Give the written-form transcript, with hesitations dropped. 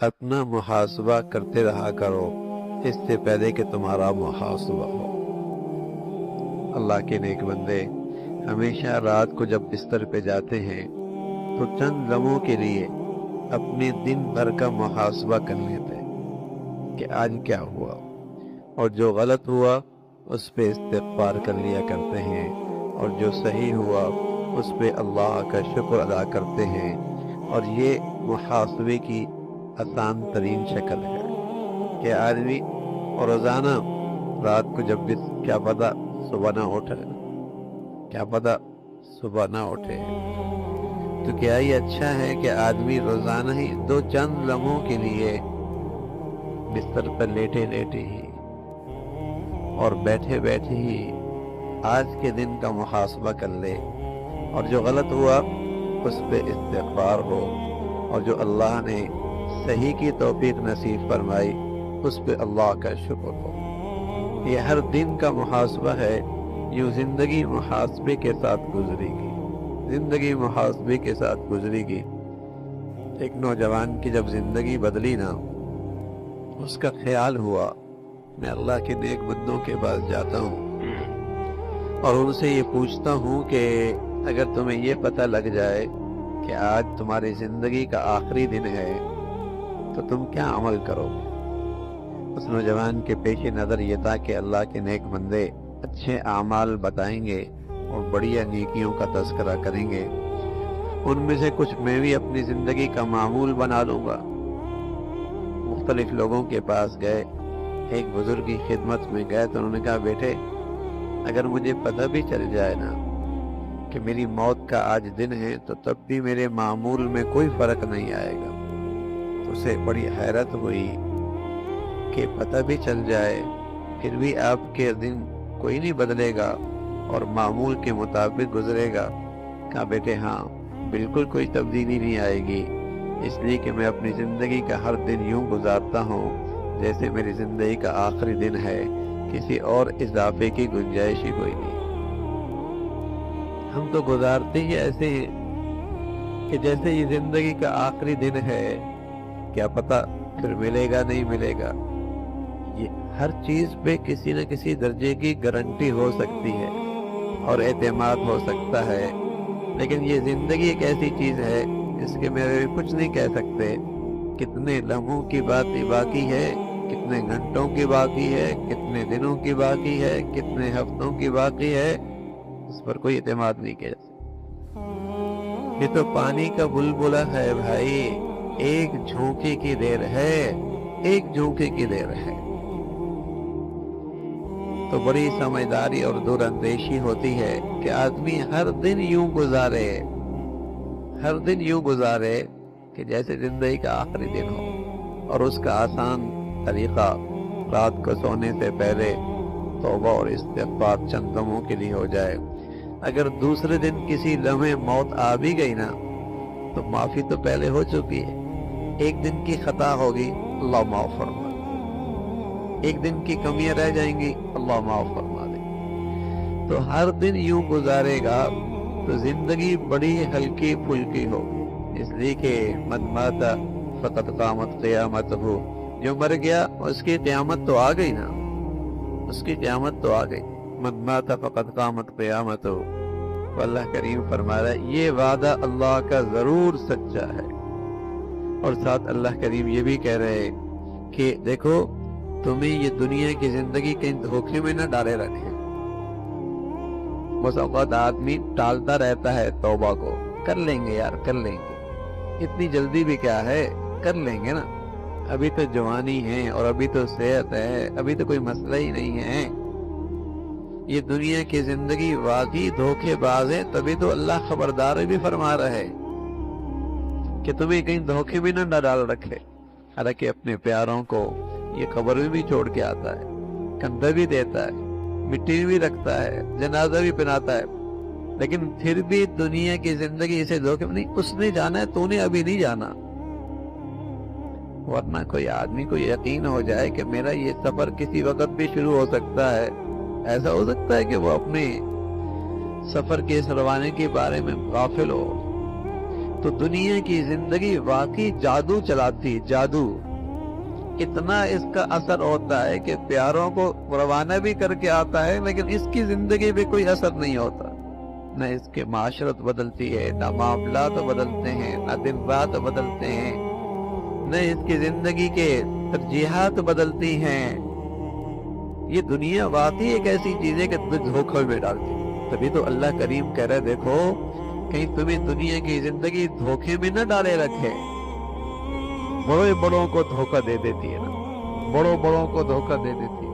اپنا محاسبہ کرتے رہا کرو اس سے پہلے کہ تمہارا محاسبہ ہو۔ اللہ کے نیک بندے ہمیشہ رات کو جب بستر پہ جاتے ہیں تو چند لمحوں کے لیے اپنے دن بھر کا محاسبہ کر لیتے ہیں کہ آج کیا ہوا، اور جو غلط ہوا اس پہ استغفار کر لیا کرتے ہیں، اور جو صحیح ہوا اس پہ اللہ کا شکر ادا کرتے ہیں۔ اور یہ محاسبے کی آسان ترین شکل ہے کہ آدمی روزانہ رات کو جب بھی کیا پتہ صبح نہ اٹھے، کیا پتہ صبح نہ اٹھے، تو کیا یہ اچھا ہے کہ آدمی روزانہ ہی دو چند لمحوں کے لیے بستر پر لیٹے لیٹے ہی اور بیٹھے بیٹھے ہی آج کے دن کا محاسبہ کر لے، اور جو غلط ہوا اس پہ استغفار ہو، اور جو اللہ نے صحیح کی توفیق نصیب فرمائی اس پہ اللہ کا شکر ہو۔ یہ ہر دن کا محاسبہ ہے، یوں زندگی محاسبے کے ساتھ گزرے گی، زندگی محاسبے کے ساتھ گزرے گی۔ ایک نوجوان کی جب زندگی بدلی نا، اس کا خیال ہوا میں اللہ کے نیک بندوں کے پاس جاتا ہوں اور ان سے یہ پوچھتا ہوں کہ اگر تمہیں یہ پتہ لگ جائے کہ آج تمہاری زندگی کا آخری دن ہے تو تم کیا عمل کرو گے؟ اس نوجوان کے پیش نظر یہ تھا کہ اللہ کے نیک بندے اچھے اعمال بتائیں گے اور بڑھیا نیکیوں کا تذکرہ کریں گے، ان میں سے کچھ میں بھی اپنی زندگی کا معمول بنا لوں گا۔ مختلف لوگوں کے پاس گئے، ایک بزرگ کی خدمت میں گئے تو انہوں نے کہا بیٹے اگر مجھے پتہ بھی چل جائے نا کہ میری موت کا آج دن ہے تو تب بھی میرے معمول میں کوئی فرق نہیں آئے گا۔ اسے بڑی حیرت ہوئی کہ پتہ بھی چل جائے پھر بھی آپ کے دن کوئی نہیں بدلے گا اور معمول کے مطابق گزرے گا۔ کہا بیٹے ہاں بالکل کوئی تبدیلی نہیں آئے گی، اس لیے کہ میں اپنی زندگی کا ہر دن یوں گزارتا ہوں جیسے میری زندگی کا آخری دن ہے، کسی اور اضافے کی گنجائش ہی کوئی نہیں۔ ہم تو گزارتے ہی ایسے ہیں کہ جیسے یہ زندگی کا آخری دن ہے، کیا پتہ پھر ملے گا نہیں ملے گا۔ یہ ہر چیز پہ کسی نہ کسی درجے کی گارنٹی ہو سکتی ہے اور اعتماد ہو سکتا ہے، لیکن یہ زندگی ایک ایسی چیز ہے جس کے میں کچھ نہیں کہہ سکتے کتنے لمحوں کی بات باقی ہے، کتنے گھنٹوں کی باقی ہے، کتنے دنوں کی باقی ہے، کتنے ہفتوں کی باقی ہے، اس پر کوئی اعتماد نہیں کیا جا سکتا۔ یہ تو پانی کا بلبلہ ہے بھائی، ایک جھونکے کی دیر ہے، ایک جھونکے کی دیر ہے۔ تو بڑی سمجھداری اور دور اندیشی ہوتی ہے کہ آدمی ہر دن یوں گزارے، ہر دن یوں گزارے کہ جیسے زندگی کا آخری دن ہو، اور اس کا آسان طریقہ رات کو سونے سے پہلے توبہ اور استغفار چند لمحوں کے لیے ہو جائے۔ اگر دوسرے دن کسی لمحے موت آ بھی گئی نا تو معافی تو پہلے ہو چکی ہے۔ ایک دن کی خطا ہوگی، اللہ معاف فرما دے، ایک دن کی کمیاں رہ جائیں گی، اللہ معاف فرما دے۔ تو ہر دن یوں گزارے گا تو زندگی بڑی ہلکی پھلکی ہوگی، اس لیے کہ من مات فقد قامت قیامت ہو، جو مر گیا اس کی قیامت تو آ گئی نا، اس کی قیامت تو آ گئی۔ من مات فقد قامت قیامت ہو، اللہ کریم فرما رہا ہے یہ وعدہ اللہ کا ضرور سچا ہے۔ اور ساتھ اللہ کریم یہ بھی کہہ رہے کہ دیکھو تمہیں یہ دنیا کی زندگی کے دھوکے میں نہ ڈالے رکھے۔ بس اوقات آدمی ٹالتا رہتا ہے توبہ کو، کر لیں گے یار کر لیں گے، اتنی جلدی بھی کیا ہے، کر لیں گے نا، ابھی تو جوانی ہے اور ابھی تو صحت ہے، ابھی تو کوئی مسئلہ ہی نہیں ہے۔ یہ دنیا کی زندگی واقعی دھوکے باز ہے، تبھی تو اللہ خبردار بھی فرما رہا ہے کہ تمہیں کہیں دھوکے میں نہ ڈال رکھے۔ حالانکہ اپنے پیاروں کو یہ قبر میں بھی چھوڑ کے آتا ہے، کندھا بھی دیتا ہے، مٹی بھی رکھتا ہے، جنازہ بھی پہناتا ہے، لیکن پھر بھی دنیا کی زندگی اسے دھوکے میں نہیں، اس نے جانا ہے تو نے ابھی نہیں جانا۔ ورنہ کوئی آدمی کو یقین ہو جائے کہ میرا یہ سفر کسی وقت بھی شروع ہو سکتا ہے، ایسا ہو سکتا ہے کہ وہ اپنے سفر کے اس روانے کے بارے میں غافل ہو، تو دنیا کی زندگی واقعی جادو چلاتی، جادو اتنا اس کا اثر ہوتا ہے کہ پیاروں کو روانہ بھی کر کے آتا ہے، لیکن اس کی زندگی پہ کوئی اثر نہیں ہوتا، نہ اس کے معاشرت بدلتی ہے، نہ معاملات بدلتے ہیں، نہ دن رات بدلتے ہیں، نہ اس کی زندگی کے ترجیحات بدلتی ہیں۔ یہ دنیا واقعی ایک ایسی چیز ہے کہ دھوکے میں ڈالتی ہے۔ تبھی تو اللہ کریم کہہ رہے دیکھو کہیں تمہیں دنیا کی زندگی دھوکے میں نہ ڈالے رکھے۔ بڑوں بڑوں کو دھوکہ دے دیتی ہے نا، بڑوں کو دھوکہ دے دیتی ہے۔